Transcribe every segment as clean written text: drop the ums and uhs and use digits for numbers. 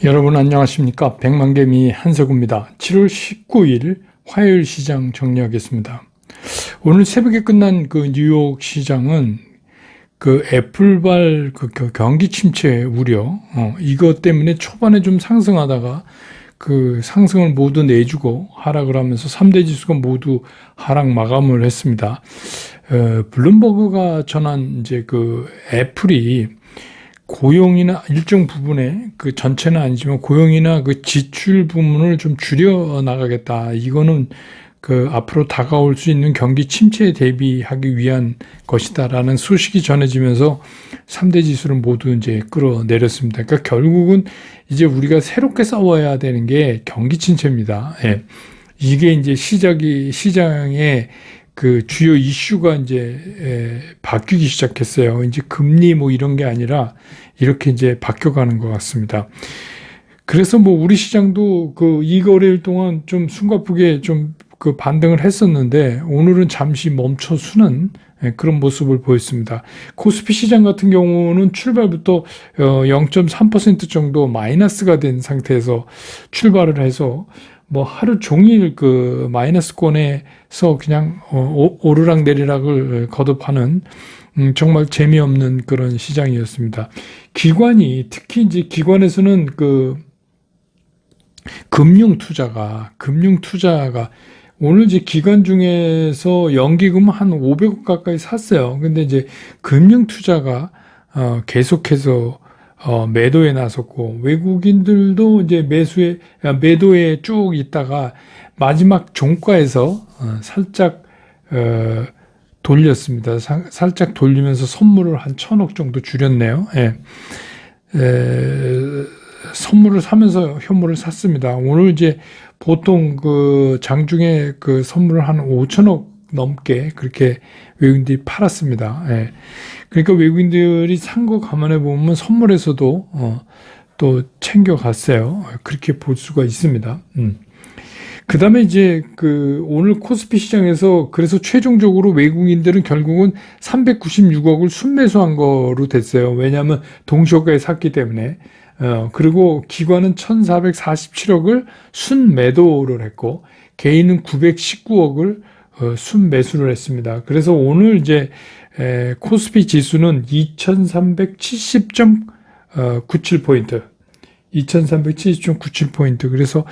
여러분 안녕하십니까? 백만개미 한석우입니다. 7월 19일 화요일 시장 정리하겠습니다. 오늘 새벽에 끝난 그 뉴욕 시장은 그 애플발 그 경기 침체 우려, 이것 때문에 초반에 좀 상승하다가 그 상승을 모두 내주고 하락을 하면서 3대 지수가 모두 하락 마감을 했습니다. 블룸버그가 전한 이제 그 애플이 고용이나 일정 부분에 그 전체는 아니지만 고용이나 그 지출 부분을 좀 줄여 나가겠다. 이거는 그 앞으로 다가올 수 있는 경기 침체에 대비하기 위한 것이다라는 소식이 전해지면서 3대 지수를 모두 이제 끌어내렸습니다. 그러니까 결국은 이제 우리가 새롭게 싸워야 되는 게 경기 침체입니다. 예. 이게 이제 시장의 그 주요 이슈가 이제 바뀌기 시작했어요. 이제 금리 뭐 이런 게 아니라 이렇게 이제 바뀌어가는 것 같습니다. 그래서 뭐 우리 시장도 그 이 거래일 동안 좀 숨가쁘게 좀 그 반등을 했었는데 오늘은 잠시 멈춰서는 그런 모습을 보였습니다. 코스피 시장 같은 경우는 출발부터 0.3% 정도 마이너스가 된 상태에서 출발을 해서 뭐 하루 종일 그 마이너스권에서 그냥 오르락 내리락을 거듭하는 정말 재미없는 그런 시장이었습니다. 특히 이제 기관에서는 그 금융 투자가 오늘 이제 기관 중에서 연기금 한 500억 가까이 샀어요. 근데 이제 금융 투자가 계속해서 매도에 나섰고 외국인들도 이제 매도에 쭉 있다가 마지막 종가에서 살짝 돌렸습니다. 살짝 돌리면서 선물을 한 1,000억 정도 줄였네요. 예. 선물을 사면서 현물을 샀습니다. 오늘 이제 보통 그 장중에 그 선물을 한 5,000억 넘게 그렇게 외국인들이 팔았습니다. 예. 그러니까 외국인들이 산 거 감안해 보면 선물에서도 또 챙겨갔어요. 그렇게 볼 수가 있습니다. 그 다음에 이제 그 오늘 코스피 시장에서 그래서 최종적으로 외국인들은 결국은 396억을 순매수한 거로 됐어요. 왜냐하면 동시호가에 샀기 때문에. 그리고 기관은 1,447억을 순매도를 했고 개인은 919억을 순매수를 했습니다. 그래서 오늘 이제 코스피 지수는 2370.97포인트, 2370.97포인트. 그래서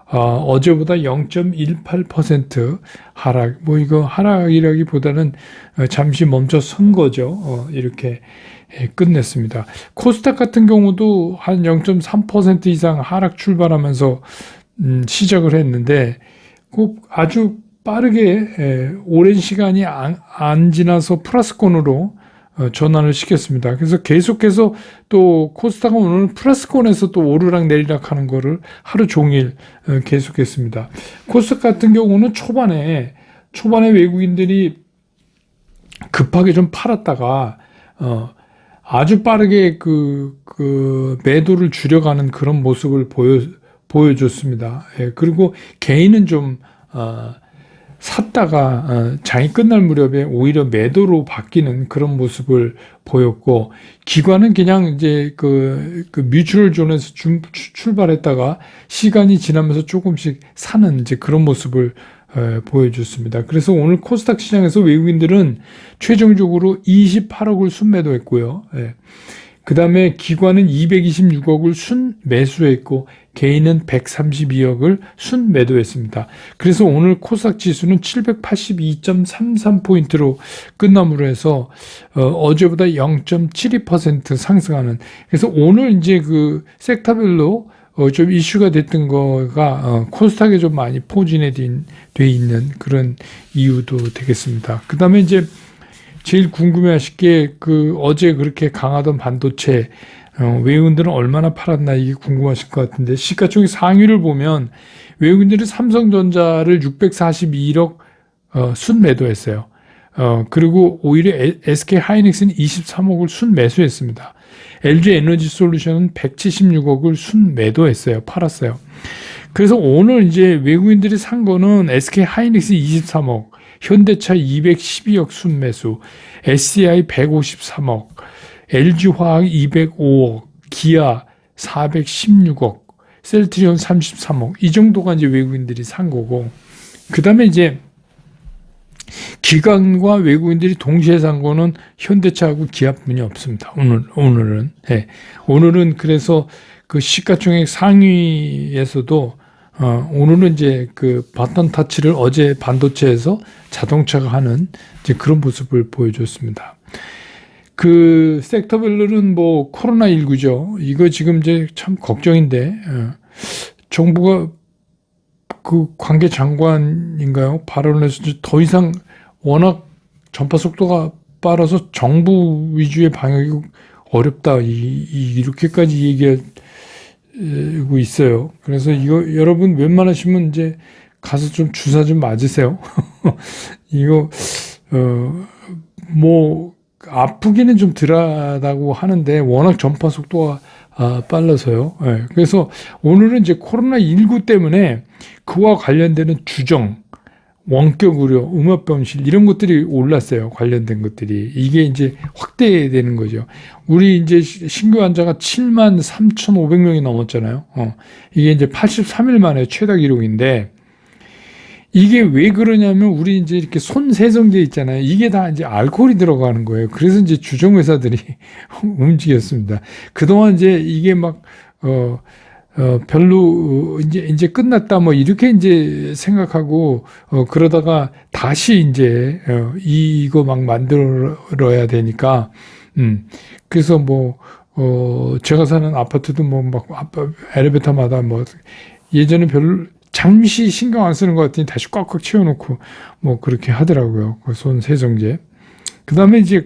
어제보다 0.18% 하락. 뭐 이거 하락이라기보다는 잠시 멈춰 선 거죠. 이렇게 끝냈습니다. 코스닥 같은 경우도 한 0.3% 이상 하락 출발하면서 시작을 했는데 꼭 아주 빠르게 오랜 시간이 안 지나서 플러스권으로 전환을 시켰습니다. 그래서 계속해서 또 코스닥은 오늘 플러스권에서 또 오르락 내리락 하는 거를 하루 종일 계속했습니다. 코스닥 같은 경우는 초반에 외국인들이 급하게 좀 팔았다가 아주 빠르게 그 매도를 줄여가는 그런 모습을 보여줬습니다. 예, 그리고 개인은 좀 샀다가 장이 끝날 무렵에 오히려 매도로 바뀌는 그런 모습을 보였고 기관은 그냥 이제 그 뮤추얼 존에서 출발했다가 시간이 지나면서 조금씩 사는 이제 그런 모습을 보여줬습니다. 그래서 오늘 코스닥 시장에서 외국인들은 최종적으로 28억을 순매도했고요. 예. 그 다음에 기관은 226억을 순매수했고 개인은 132억을 순매도했습니다. 그래서 오늘 코스닥 지수는 782.33포인트로 끝남으로 해서 어제보다 0.72% 상승하는, 그래서 오늘 이제 그 섹터별로 좀 이슈가 됐던 거가 코스닥에 좀 많이 포진해 돼 있는 그런 이유도 되겠습니다. 그 다음에 이제 제일 궁금해하실 게 그 어제 그렇게 강하던 반도체 외국인들은 얼마나 팔았나 이게 궁금하실 것 같은데 시가총액 상위를 보면 외국인들이 삼성전자를 642억 순매도했어요. 그리고 오히려 SK 하이닉스는 23억을 순매수했습니다. LG 에너지 솔루션은 176억을 순매도했어요. 팔았어요. 그래서 오늘 이제 외국인들이 산 거는 SK 하이닉스 23억, 현대차 212억 순매수, SCI 153억, LG화학 205억, 기아 416억, 셀트리온 33억, 이 정도가 이제 외국인들이 산 거고, 그 다음에 이제 기관과 외국인들이 동시에 산 거는 현대차하고 기아뿐이 없습니다. 오늘은. 예. 오늘은 그래서 그 시가총액 상위에서도, 오늘은 이제 그 바톤 타치를 어제 반도체에서 자동차가 하는 이제 그런 모습을 보여줬습니다. 그 섹터별로는 뭐 코로나19죠. 이거 지금 이제 참 걱정인데, 정부가 그 관계 장관인가요? 발언을 해서 더 이상 워낙 전파 속도가 빠라서 정부 위주의 방역이 어렵다. 이렇게까지 얘기하고 있어요. 그래서 이거 여러분 웬만하시면 이제 가서 좀 주사 좀 맞으세요. 이거, 뭐, 아프기는 좀 덜하다고 하는데 워낙 전파 속도가 빨라서요. 네. 그래서 오늘은 이제 코로나19 때문에 그와 관련되는 주정, 원격 의료, 음압병실 이런 것들이 올랐어요. 관련된 것들이. 이게 이제 확대되는 거죠. 우리 이제 신규 환자가 73,500명이 넘었잖아요. 이게 이제 83일 만에 최다 기록인데 이게 왜 그러냐면 우리 이제 이렇게 손 세정제 있잖아요. 이게 다 이제 알코올이 들어가는 거예요. 그래서 이제 주정 회사들이 움직였습니다. 그동안 이제 이게 막 별로 이제 끝났다 뭐 이렇게 이제 생각하고 그러다가 다시 이제 이거 막 만들어야 되니까 그래서 뭐 제가 사는 아파트도 뭐 막 엘리베이터마다 뭐 예전에 별로 잠시 신경 안 쓰는 것 같더니 다시 꽉꽉 채워놓고 뭐 그렇게 하더라고요. 그 손 세정제. 그 다음에 이제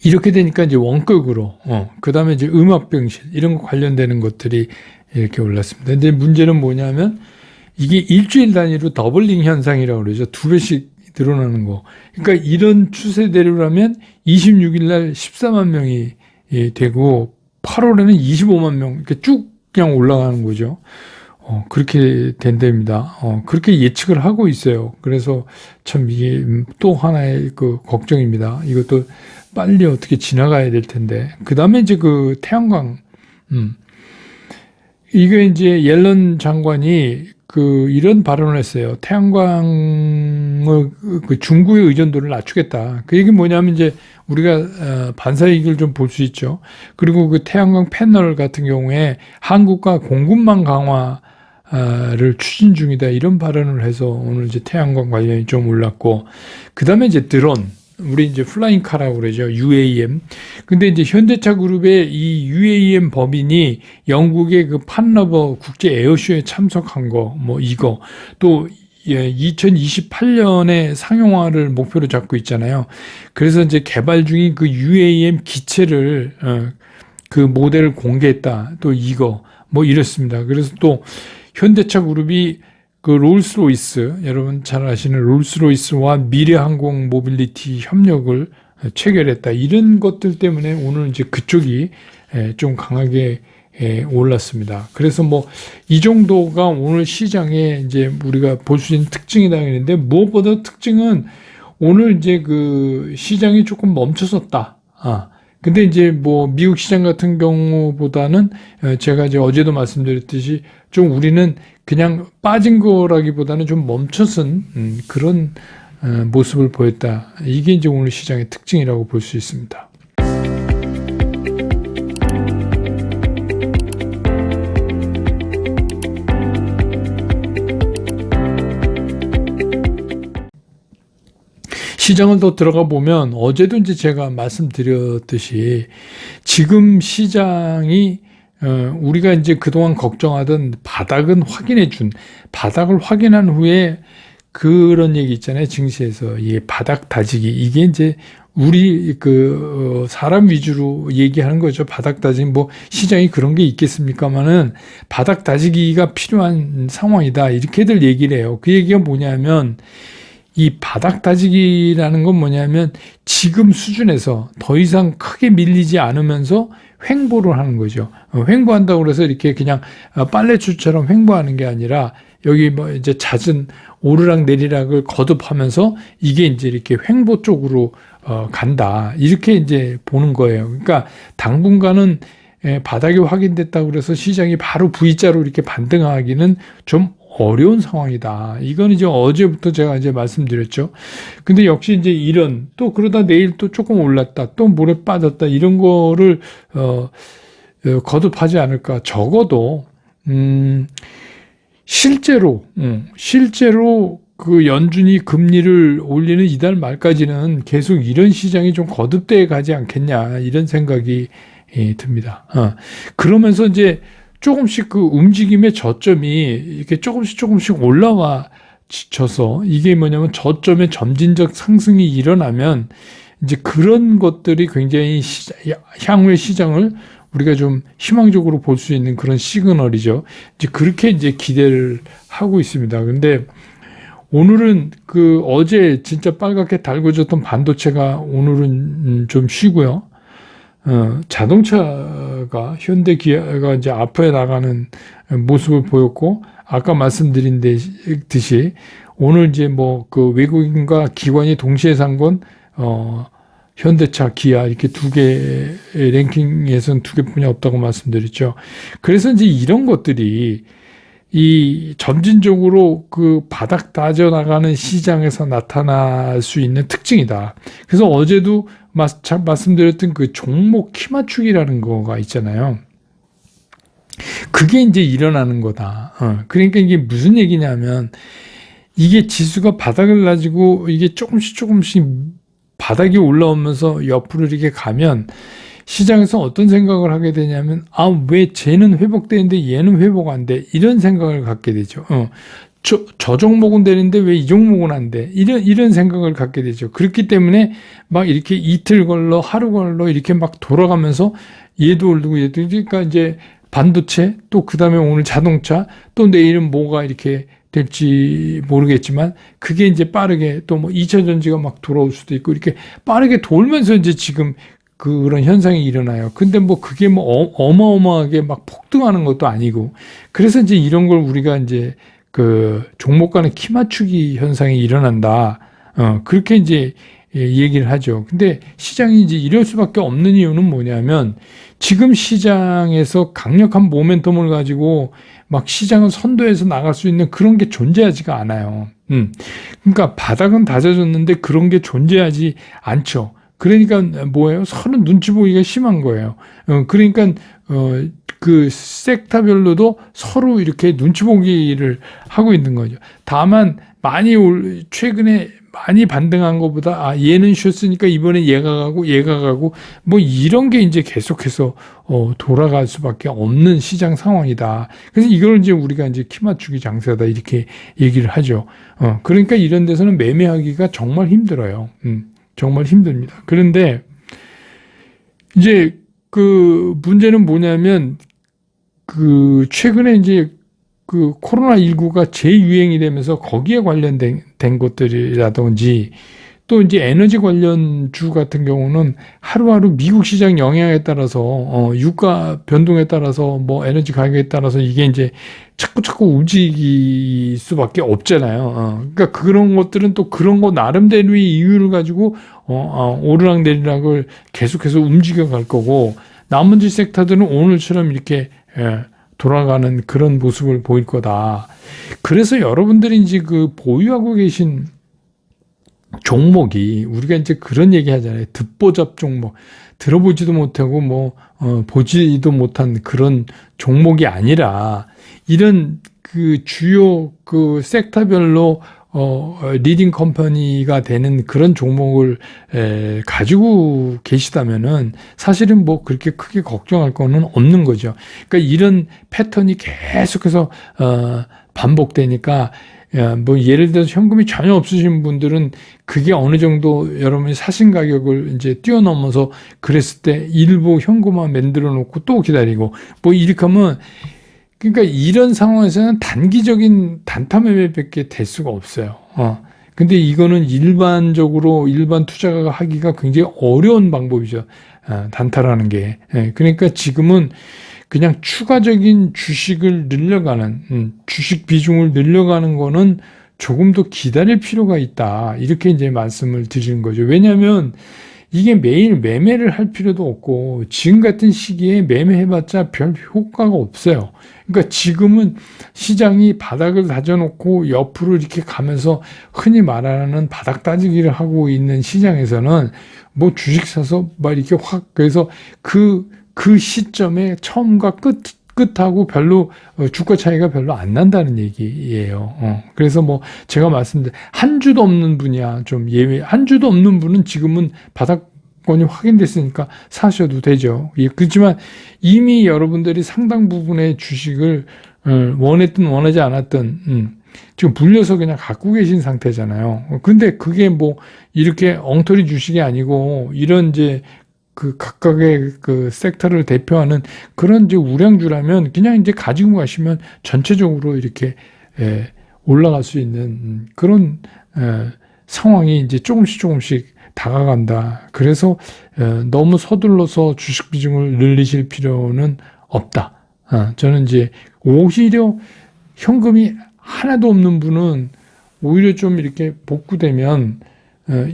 이렇게 되니까 이제 원격으로, 그 다음에 이제 음압병실, 이런 거 관련되는 것들이 이렇게 올랐습니다. 근데 문제는 뭐냐면 이게 일주일 단위로 더블링 현상이라고 그러죠. 2배씩 늘어나는 거. 그러니까 이런 추세대로라면 26일 날 14만 명이 되고 8월에는 25만 명, 이렇게 쭉 그냥 올라가는 거죠. 그렇게 된답니다. 그렇게 예측을 하고 있어요. 그래서 참 이게 또 하나의 그 걱정입니다. 이것도 빨리 어떻게 지나가야 될 텐데. 그 다음에 이제 그 태양광, 이게 이제 옐런 장관이 이런 발언을 했어요. 태양광을 중국의 의존도를 낮추겠다. 그 얘기 뭐냐면 이제 우리가 반사이익을 좀 볼 수 있죠. 그리고 그 태양광 패널 같은 경우에 한국과 공급망 강화를 추진 중이다. 이런 발언을 해서 오늘 이제 태양광 관련이 좀 올랐고, 그 다음에 이제 드론. 우리 이제 플라잉카라고 그러죠. UAM. 근데 이제 현대차 그룹의 이 UAM 법인이 영국의 그 판러버 국제 에어쇼에 참석한 거, 뭐 이거. 또 2028년에 상용화를 목표로 잡고 있잖아요. 그래서 이제 개발 중인 그 UAM 기체를, 그 모델을 공개했다. 또 이거. 뭐 이렇습니다. 그래서 또 현대차 그룹이 그 롤스로이스, 여러분 잘 아시는 롤스로이스와 미래항공 모빌리티 협력을 체결했다. 이런 것들 때문에 오늘 이제 그쪽이 좀 강하게 올랐습니다. 그래서 뭐 이 정도가 오늘 시장에 이제 우리가 볼 수 있는 특징이다 했는데, 무엇보다 특징은 오늘 이제 그 시장이 조금 멈춰섰다. 근데 이제 뭐 미국 시장 같은 경우보다는 제가 이제 어제도 말씀드렸듯이 좀 우리는 그냥 빠진 거라기보다는 좀 멈춰선 그런 모습을 보였다. 이게 이제 오늘 시장의 특징이라고 볼 수 있습니다. 시장을 더 들어가 보면 어제도 이제 제가 말씀드렸듯이 지금 시장이 우리가 이제 그동안 걱정하던 바닥은 바닥을 확인한 후에 그런 얘기 있잖아요. 증시에서 이 바닥 다지기, 이게 이제 우리 사람 위주로 얘기하는 거죠. 바닥 다지기, 뭐 시장이 그런 게 있겠습니까만은 바닥 다지기가 필요한 상황이다. 이렇게들 얘기를 해요. 그 얘기가 뭐냐면 이 바닥 다지기라는 건 뭐냐면 지금 수준에서 더 이상 크게 밀리지 않으면서 횡보를 하는 거죠. 횡보한다고 그래서 이렇게 그냥 빨래줄처럼 횡보하는 게 아니라 여기 뭐 이제 잦은 오르락 내리락을 거듭하면서 이게 이제 이렇게 횡보 쪽으로 간다. 이렇게 이제 보는 거예요. 그러니까 당분간은 바닥이 확인됐다고 그래서 시장이 바로 V자로 이렇게 반등하기는 좀 어려운 상황이다. 이건 이제 어제부터 제가 이제 말씀드렸죠. 근데 역시 이제 이런 또 그러다 내일 또 조금 올랐다, 또 모레 빠졌다 이런 거를 거듭하지 않을까. 적어도 실제로 그 연준이 금리를 올리는 이달 말까지는 계속 이런 시장이 좀 거듭돼 가지 않겠냐 이런 생각이 듭니다. 그러면서 이제 조금씩 그 움직임의 저점이 이렇게 조금씩 올라와 지쳐서 이게 뭐냐면 저점의 점진적 상승이 일어나면 이제 그런 것들이 굉장히 향후의 시장을 우리가 좀 희망적으로 볼 수 있는 그런 시그널이죠. 이제 그렇게 이제 기대를 하고 있습니다. 근데 오늘은 그 어제 진짜 빨갛게 달궈졌던 반도체가 오늘은 좀 쉬고요. 자동차가 현대 기아가 이제 앞에 나가는 모습을 보였고, 아까 말씀드린 듯이 오늘 이제 뭐 그 외국인과 기관이 동시에 산 건 현대차, 기아 이렇게 두 개 랭킹에서는 두 개뿐이 없다고 말씀드렸죠. 그래서 이제 이런 것들이 이 점진적으로 그 바닥 다져나가는 시장에서 나타날 수 있는 특징이다. 그래서 어제도 말씀드렸던 그 종목 키 맞추기라는 거가 있잖아요. 그게 이제 일어나는 거다. 그러니까 이게 무슨 얘기냐면 이게 지수가 바닥을 가지고 이게 조금씩 바닥이 올라오면서 옆으로 이렇게 가면 시장에서 어떤 생각을 하게 되냐면 왜 쟤는 회복되는데 얘는 회복 안 돼? 이런 생각을 갖게 되죠. 저 종목은 되는데 왜 이 종목은 안 돼? 이런 생각을 갖게 되죠. 그렇기 때문에 막 이렇게 이틀 걸러 하루 걸러 이렇게 막 돌아가면서 얘도 오르고 얘도, 그러니까 이제 반도체 또 그다음에 오늘 자동차 또 내일은 뭐가 이렇게 될지 모르겠지만 그게 이제 빠르게 또 뭐 2차 전지가 막 돌아올 수도 있고 이렇게 빠르게 돌면서 이제 지금 그런 현상이 일어나요. 근데 뭐 그게 뭐 어마어마하게 막 폭등하는 것도 아니고, 그래서 이제 이런 걸 우리가 이제 그 종목 간의 키 맞추기 현상이 일어난다. 그렇게 이제 얘기를 하죠. 근데 시장이 이제 이럴 수밖에 없는 이유는 뭐냐면 지금 시장에서 강력한 모멘텀을 가지고 막 시장을 선도해서 나갈 수 있는 그런 게 존재하지가 않아요. 그러니까 바닥은 다져졌는데 그런 게 존재하지 않죠. 그러니까 뭐예요? 서로 눈치 보기가 심한 거예요. 그러니까 그 섹터별로도 서로 이렇게 눈치 보기를 하고 있는 거죠. 다만 최근에 많이 반등한 것보다 얘는 쉬었으니까 이번에 얘가 가고 뭐 이런 게 이제 계속해서 돌아갈 수밖에 없는 시장 상황이다. 그래서 이걸 이제 우리가 이제 키 맞추기 장세다 이렇게 얘기를 하죠. 그러니까 이런 데서는 매매하기가 정말 힘들어요. 정말 힘듭니다. 그런데 이제 그 문제는 뭐냐면 그 최근에 이제 그 코로나19가 재유행이 되면서 거기에 관련된 것들이라든지 또 이제 에너지 관련주 같은 경우는 하루하루 미국 시장 영향에 따라서 유가 변동에 따라서 뭐 에너지 가격에 따라서 이게 이제 자꾸 움직일 수밖에 없잖아요. 그러니까 그런 것들은 또 그런 거 나름대로의 이유를 가지고 오르락내리락을 계속해서 움직여 갈 거고, 나머지 섹터들은 오늘처럼 이렇게 돌아가는 그런 모습을 보일 거다. 그래서 여러분들이 이제 그 보유하고 계신 종목이 우리가 이제 그런 얘기 하잖아요. 듣보잡 종목. 들어보지도 못하고 보지도 못한 그런 종목이 아니라 이런 그 주요 그 섹터별로 리딩 컴퍼니가 되는 그런 종목을 가지고 계시다면은 사실은 뭐 그렇게 크게 걱정할 거는 없는 거죠. 그러니까 이런 패턴이 계속해서 반복되니까 뭐 예를 들어서 현금이 전혀 없으신 분들은 그게 어느 정도 여러분이 사신 가격을 이제 뛰어넘어서 그랬을 때 일부 현금화 만들어 놓고 또 기다리고 뭐 이렇게 하면, 그러니까 이런 상황에서는 단기적인 단타 매매밖에 될 수가 없어요. 근데 이거는 일반 투자가 하기가 굉장히 어려운 방법이죠. 단타라는 게. 그러니까 지금은 그냥 추가적인 주식을 늘려가는, 주식 비중을 늘려가는 거는 조금 더 기다릴 필요가 있다. 이렇게 이제 말씀을 드리는 거죠. 왜냐하면 이게 매일 매매를 할 필요도 없고 지금 같은 시기에 매매해봤자 별 효과가 없어요. 그러니까 지금은 시장이 바닥을 다져놓고 옆으로 이렇게 가면서 흔히 말하는 바닥 따지기를 하고 있는 시장에서는 뭐 주식 사서 막 이렇게 확 그래서 그 시점에 처음과 끝하고 별로 주가 차이가 별로 안 난다는 얘기예요. 그래서 뭐 제가 말씀드린 한 주도 없는 분이야 좀 예외 한 주도 없는 분은 지금은 바닥권이 확인됐으니까 사셔도 되죠. 예, 그렇지만 이미 여러분들이 상당 부분의 주식을 원했든 원하지 않았든 지금 불려서 그냥 갖고 계신 상태잖아요. 근데 그게 뭐 이렇게 엉터리 주식이 아니고 이런 이제 그 각각의 그 섹터를 대표하는 그런 이제 우량주라면 그냥 이제 가지고 가시면 전체적으로 이렇게 올라갈 수 있는 그런 상황이 이제 조금씩 다가간다. 그래서 너무 서둘러서 주식 비중을 늘리실 필요는 없다. 저는 이제 오히려 현금이 하나도 없는 분은 오히려 좀 이렇게 복구되면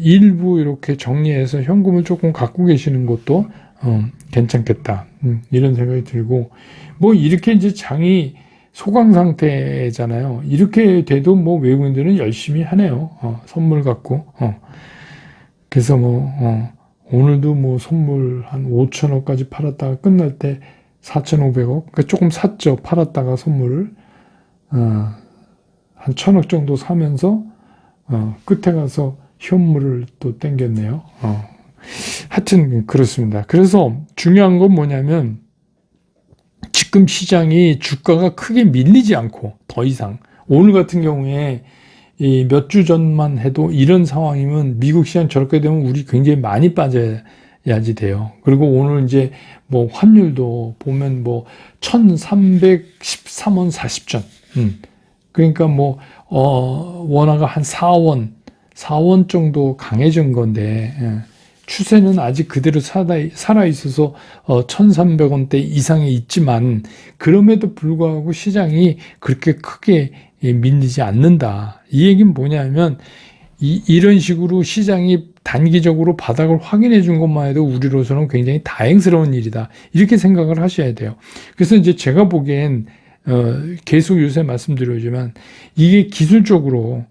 일부 이렇게 정리해서 현금을 조금 갖고 계시는 것도 괜찮겠다. 이런 생각이 들고 뭐 이렇게 이제 장이 소강 상태잖아요. 이렇게 돼도 뭐 외국인들은 열심히 하네요. 선물 갖고. 그래서 뭐 오늘도 뭐 선물 한 5천억까지 팔았다가 끝날 때 4,500억. 그러니까 조금 샀죠. 팔았다가 선물을 한 1,000억 정도 사면서 끝에 가서 현물을 또 땡겼네요. 하여튼 그렇습니다. 그래서 중요한 건 뭐냐면 지금 시장이 주가가 크게 밀리지 않고 더 이상 오늘 같은 경우에 몇 주 전만 해도 이런 상황이면 미국 시장 저렇게 되면 우리 굉장히 많이 빠져야지 돼요. 그리고 오늘 이제 뭐 환율도 보면 뭐 1313원 40전. 그러니까 뭐 원화가 한 4원 정도 강해진 건데 추세는 아직 그대로 살아 있어서 1,300원대 이상에 있지만 그럼에도 불구하고 시장이 그렇게 크게 밀리지 않는다. 이 얘기는 뭐냐면 이런 식으로 시장이 단기적으로 바닥을 확인해 준 것만 해도 우리로서는 굉장히 다행스러운 일이다. 이렇게 생각을 하셔야 돼요. 그래서 이제 제가 보기엔 계속 요새 말씀드리지만 이게 기술적으로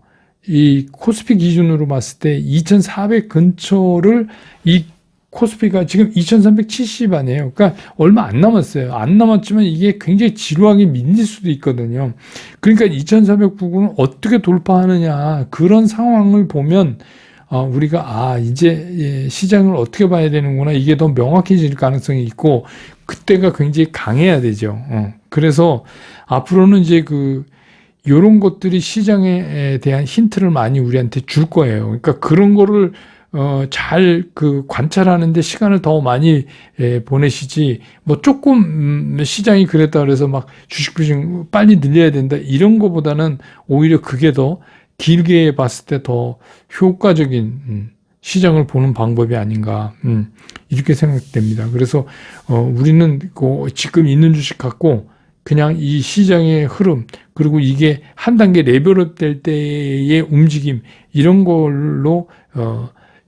이 코스피 기준으로 봤을 때 2,400 근처를 이 코스피가 지금 2,370 아니에요. 그러니까 얼마 안 남았어요. 안 남았지만 이게 굉장히 지루하게 밀릴 수도 있거든요. 그러니까 2,400 부근을 어떻게 돌파하느냐 그런 상황을 보면 우리가 이제 시장을 어떻게 봐야 되는구나 이게 더 명확해질 가능성이 있고 그때가 굉장히 강해야 되죠. 그래서 앞으로는 이제 요런 것들이 시장에 대한 힌트를 많이 우리한테 줄 거예요. 그러니까 그런 거를 잘 관찰하는데 시간을 더 많이 보내시지 뭐 조금 시장이 그랬다 그래서 막 주식 비중 빨리 늘려야 된다 이런 거보다는 오히려 그게 더 길게 봤을 때 더 효과적인 시장을 보는 방법이 아닌가 이렇게 생각됩니다. 그래서 우리는 지금 있는 주식 갖고 그냥 이 시장의 흐름 그리고 이게 한 단계 레벨업 될 때의 움직임 이런 걸로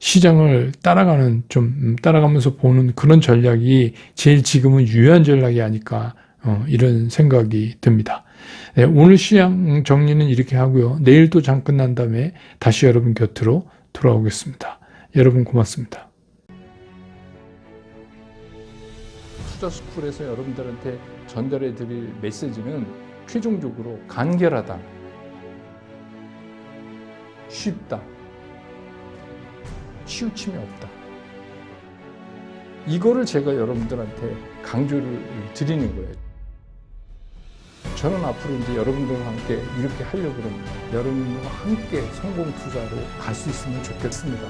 시장을 따라가면서 보는 그런 전략이 제일 지금은 유효한 전략이 아닐까 이런 생각이 듭니다. 네, 오늘 시장 정리는 이렇게 하고요. 내일 또 장 끝난 다음에 다시 여러분 곁으로 돌아오겠습니다. 여러분 고맙습니다. 투자스쿨에서 여러분들한테 전달해 드릴 메시지는 최종적으로 간결하다, 쉽다, 치우침이 없다. 이거를 제가 여러분들한테 강조를 드리는 거예요. 저는 앞으로 이제 여러분들과 함께 이렇게 하려고 합니다. 여러분과 함께 성공 투자로 갈 수 있으면 좋겠습니다.